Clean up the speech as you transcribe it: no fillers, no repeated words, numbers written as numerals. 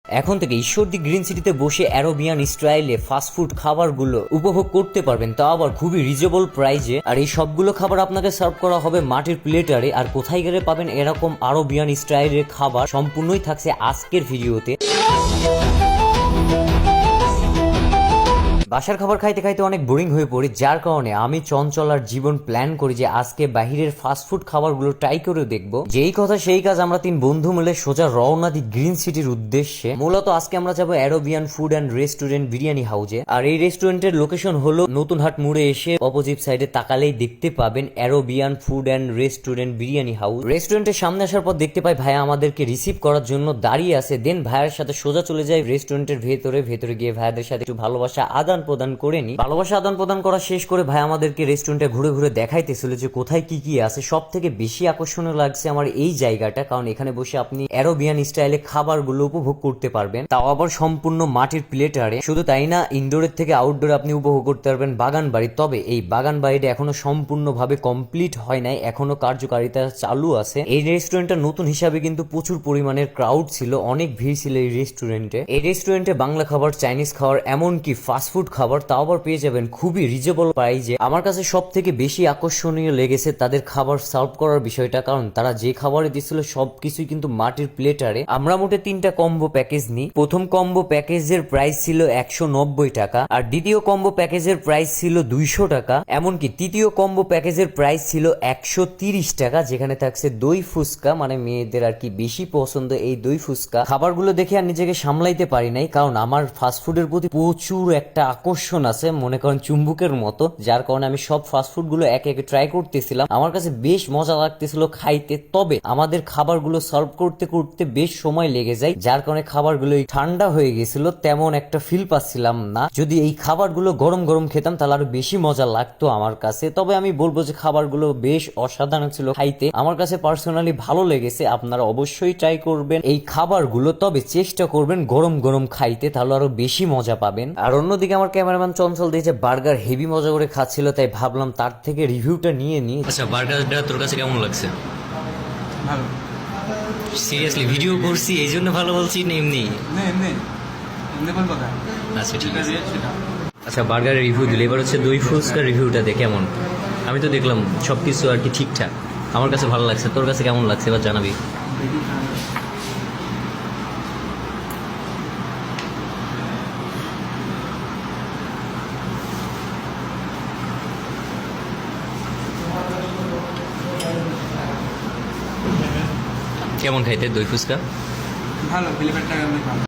এখন থেকে ঈশ্বরদী গ্রিন সিটিতে বসে অ্যারোবিয়ান স্টাইলে ফাস্টফুড খাবারগুলো উপভোগ করতে পারবেন, তাও আবার খুবই রিজনেবল প্রাইজে। আর এই সবগুলো খাবার আপনাকে সার্ভ করা হবে মাটির প্লেটারে। আর কোথায় গেলে পাবেন এরকম আরবিয়ান স্টাইলের খাবার, সম্পূর্ণই থাকছে আজকের ভিডিওতে। বাসার খাবার খাইতে খাইতে অনেক বোরিং হয়ে পড়ি, যার কারণে আমি চঞ্চলার জীবন প্ল্যান করি যে আজকে বাহিরের ফাস্টফুড খাবারগুলো ট্রাই করে দেখবো। যেই কথা সেই কাজ, আমরা 3 বন্ধু মিলে সোজা রওনা দিই গ্রিন সিটির উদ্দেশ্যে। মূলত আজকে আমরা যাবো Arabian food and restaurant biryani হাউসে। আর এই রেস্টুরেন্টের লোকেশন হলো নতুন হাট মোড়ে এসে অপোজিট সাইডে তাকালেই দেখতে পাবেন Arabian food and restaurant biryani house. রেস্টুরেন্টের সামনে আসার পর দেখতে পাই ভাইয়া আমাদেরকে রিসিভ করার জন্য দাঁড়িয়ে আছে। দেন ভাইয়ার সাথে সোজা চলে যায় রেস্টুরেন্টের ভেতরে গিয়ে ভাইয়াদের সাথে একটু ভালোবাসা আদান প্রদান করে নি। ভালোবাসা আদান প্রদান করা শেষ করে ভাই আমাদেরকে রেস্টুরেন্টে ঘুরে ঘুরে দেখাইতেছিল যে কোথায় কি কি আছে। সব থেকে বেশি আকর্ষণীয় লাগছে আমার এই জায়গাটা, কারণ এখানে বসে আপনি অ্যারোবিয়ান স্টাইলে খাবারগুলো উপভোগ করতে পারবেন, তাও আবার সম্পূর্ণ মাটির প্লেটারে। শুধু তাই না, ইনডোরের থেকে আউটডোরে আপনি উপভোগ করতে পারবেন বাগান বাড়ি। তবে এই বাগান বাড়িটা এখনো সম্পূর্ণভাবে কমপ্লিট হয় নাই, এখনো কার্যকারিতা চালু আছে। এই রেস্টুরেন্টটা নতুন হিসাবে কিন্তু প্রচুর পরিমাণের ক্রাউড ছিল, অনেক ভিড় ছিল এই রেস্টুরেন্টে। এই রেস্টুরেন্টে বাংলা খাবার, চাইনিজ খাবার, এমনকি ফাস্টফুড খাবার তাও আবার পেয়ে যাবেন খুবই রিজনেবল প্রাইজে। আমার কাছে সব থেকে বেশি আকর্ষণীয় লেগেছে তাদের খাবার সার্ভ করার বিষয়টা, কারণ তারা যে খাবারে দিচ্ছিল সবকিছুই কিন্তু মাটির প্লেটারে। আমরা মোটে 3টা কম্বো প্যাকেজ নিই। প্রথম কম্বো প্যাকেজের প্রাইস ছিল 190 টাকা, আর দ্বিতীয় কম্বো প্যাকেজের প্রাইস ছিল 200 টাকা, এমনকি তৃতীয় কম্বো প্যাকেজের প্রাইস ছিল 130 টাকা, যেখানে থাকছে দই ফুচকা, মানে মেয়েদের আর কি বেশি পছন্দ এই দই ফুচকা। খাবারগুলো দেখে আর নিজেকে সামলাইতে পারি নাই, কারণ আমার ফাস্টফুডের প্রতি প্রচুর একটা আকর্ষণ আছে, মনে করেন চুম্বুকের মতো, যার কারণে আমি সব ফাস্টফুড গুলো একে একে ট্রাই করতেছিলাম। আমার কাছে বেশ মজা লাগতেছিল খাইতে। তবে আমাদের খাবারগুলো সার্ভ করতে করতে বেশ সময় লেগে যায়, যার কারণে খাবারগুলো ঠান্ডা হয়ে গেছিল, তেমন একটা ফিল পাচ্ছিলাম না। যদি এই খাবারগুলো গরম গরম খেতাম তাহলে আরো বেশি মজা লাগতো আমার কাছে। তবে আমি বলবো যে খাবারগুলো বেশ অসাধারণ ছিল খাইতে, আমার কাছে পার্সোনালি ভালো লেগেছে। আপনারা অবশ্যই ট্রাই করবেন এই খাবারগুলো, তবে চেষ্টা করবেন গরম গরম খাইতে, তাহলে আরো বেশি মজা পাবেন। আর অন্যদিকে আমার ক্যামেরাম্যান চঞ্চল দিয়েছে বার্গার হেভি মজা করে খাচ্ছিল, তাই ভাবলাম তার থেকে রিভিউটা নিয়ে নিই। আচ্ছা, বার্গারটা তোর কাছে কেমন লাগছে? ভালো। সিরিয়াসলি ভিডিও করছি এই জন্য ভালো বলছি না এমনি? এমনি বলবো না। আচ্ছা ঠিক আছে। আচ্ছা, বার্গারের রিভিউ দিলে, এবার হচ্ছে দই ফুচকার রিভিউটা দে কেমন। আমি তো দেখলাম সবকিছু আর কি ঠিকঠাক, আমার কাছে ভালো লাগছে। তোর কাছে কেমন লাগছে এবার জানাবি। কেমন খাইতে দই ফুচকা? ভালো, ফিলিপেরটা ভালো।